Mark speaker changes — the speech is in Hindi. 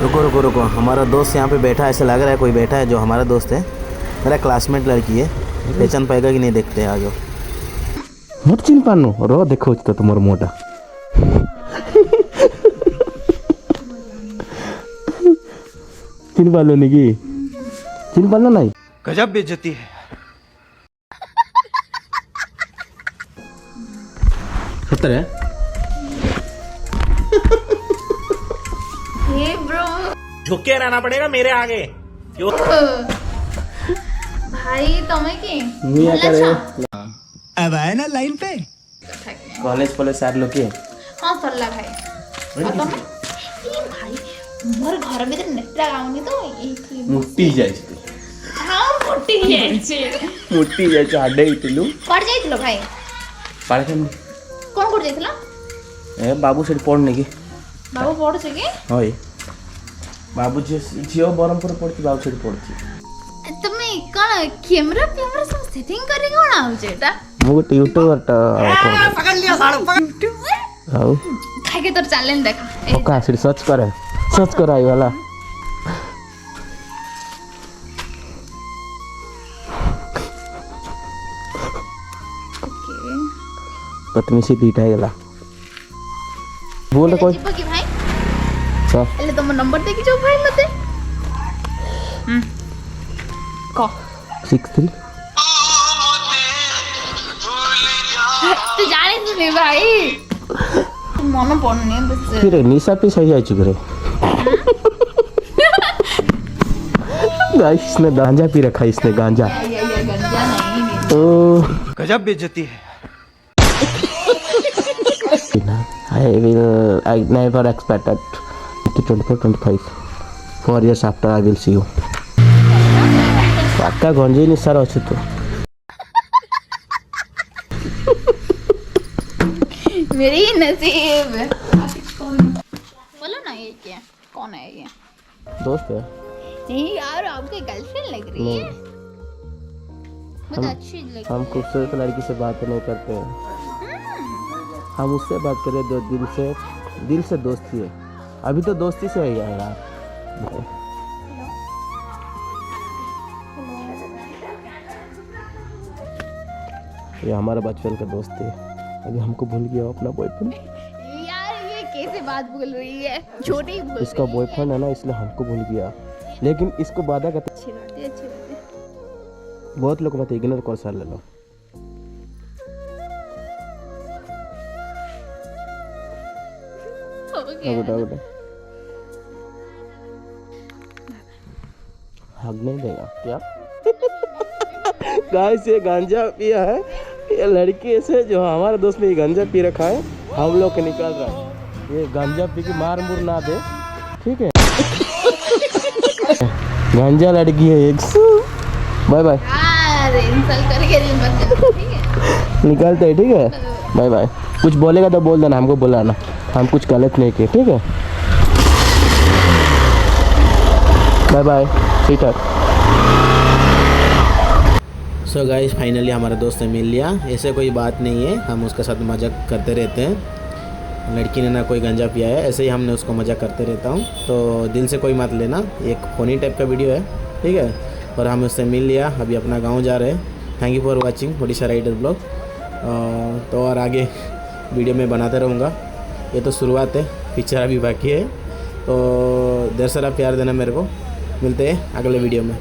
Speaker 1: रुको रुको रुको, हमारा दोस्त यहाँ पे बैठा है, ऐसा लग रहा है कोई बैठा है जो हमारा दोस्त है, मेरा क्लासमेट लड़की है, पहचान पाएगा कि नहीं देखते हैं आगे। मत चिन पानो रो देखो तो तुम्हारा मोटा चिन पालो नहीं की चिन पालो नहीं
Speaker 2: गजब बेइज्जती है।
Speaker 1: सत्तर है
Speaker 3: हे ब्रो,
Speaker 2: झुक के रहना पड़ेगा मेरे आगे। क्यों
Speaker 3: भाई तुम्हें की
Speaker 1: नहीं आता रे
Speaker 2: अब आए ना लाइन पे।
Speaker 1: कॉलेज पॉलेज सार लोग के
Speaker 3: हाँ सरला भाई और तुम्हें ये भाई मोर घर में तो नेटा गाउनी तो एक
Speaker 1: मुट्टी जाए
Speaker 3: हाँ मोटी है
Speaker 1: मुट्टी जाए हाडे इतलू
Speaker 3: पड़ जाइतलो भाई
Speaker 1: पाड़े के
Speaker 3: कौन कर जाइतलो
Speaker 1: ए बाबू से पढ़ने की
Speaker 3: बाबू पढ़छे की
Speaker 1: होय बाबू झियो बरमपुर पढ़ती बाबू से पढ़ती
Speaker 3: তুমি কোন ক্যামেরা ক্যামেরা সব সেটিং করে কোন আউছে এটা
Speaker 1: मु गोटे यूट्यूबर टा
Speaker 2: पकड़ लिया साड़ू
Speaker 1: आओ
Speaker 3: খাইকে তোর চ্যালেঞ্জ দেখা
Speaker 1: ओका सिर सर्च कर आई वाला
Speaker 3: ওকে
Speaker 1: पत्नी से पीटा गला बोल कोई
Speaker 3: ଯିବ କି ଭାଇ
Speaker 1: सब
Speaker 3: ହେଲେ ତମ ନମ୍ବର ଦେଇକି ଯୋଉ ଭାଇ ମତେ କ
Speaker 1: 63
Speaker 3: ତୁ ଜାଣିଛୁ ଭାଇ ମନ ପଡୁନି ବସ
Speaker 1: फिर निशा पे सही आई चुके रे गाइस ने गांजा पी रखा है इसने गांजा
Speaker 3: गंजा नहीं
Speaker 1: ओ
Speaker 2: गजब बेइज्जती है।
Speaker 1: I never expected 24-25 4 years after I will see you पक्का गंजे निशार अच्छे तो
Speaker 3: मेरी नसीब बोलो ना ये क्या कौन है ये
Speaker 1: दोस्त है
Speaker 3: नहीं यार आपकी गर्लफ्रेंड लग रही है बहुत अच्छी लग
Speaker 1: हम खूबसूरत लड़की से बात नहीं करते हैं हम उससे बात करें जो दिल से दोस्ती है अभी तो दोस्ती से है यार ये हमारा बचपन का दोस्त है अभी हमको भूल गया अपना बॉयफ्रेंड
Speaker 3: यार ये कैसे बात बोल रही है छोटी बोल
Speaker 1: इसका बॉयफ्रेंड है ना इसलिए हमको भूल गया लेकिन इसको वादा करते
Speaker 3: अच्छी बात है
Speaker 1: बहुत लोग मत इग्नोर कर सार ले लो बेटा हग नहीं देगा क्या गाइस ये गांजा पिया है ये लड़की से जो हमारे दोस्त ने ये गांजा पी रखा है हम लोग के निकाल रहा है ये गांजा पी के मार मुर ना दे ठीक है गांजा लड़की है एक बाय बाय
Speaker 3: यार इंसल्ट करके दिन बस ठीक है
Speaker 1: निकालते हैं ठीक है बाय बाय कुछ बोलेगा तो बोल देना हमको बुलाना हम कुछ गलत नहीं किए ठीक है बाय बाय ठीक है सो गाइस फाइनली हमारा दोस्त ने मिल लिया ऐसे कोई बात नहीं है हम उसके साथ मजाक करते रहते हैं लड़की ने ना कोई गंजा पिया है ऐसे ही हमने उसको मजाक करते रहता हूँ तो दिल से कोई मत लेना एक फ़नी टाइप का वीडियो है ठीक है और हम उससे मिल लिया अभी अपना गांव जा रहे हैं thank you for watching Odisha rider blog तो और आगे वीडियो में बनाते रहूँगा ये तो शुरुआत है पिक्चर अभी बाकी है तो देर सारा प्यार देना मेरे को मिलते हैं अगले वीडियो में।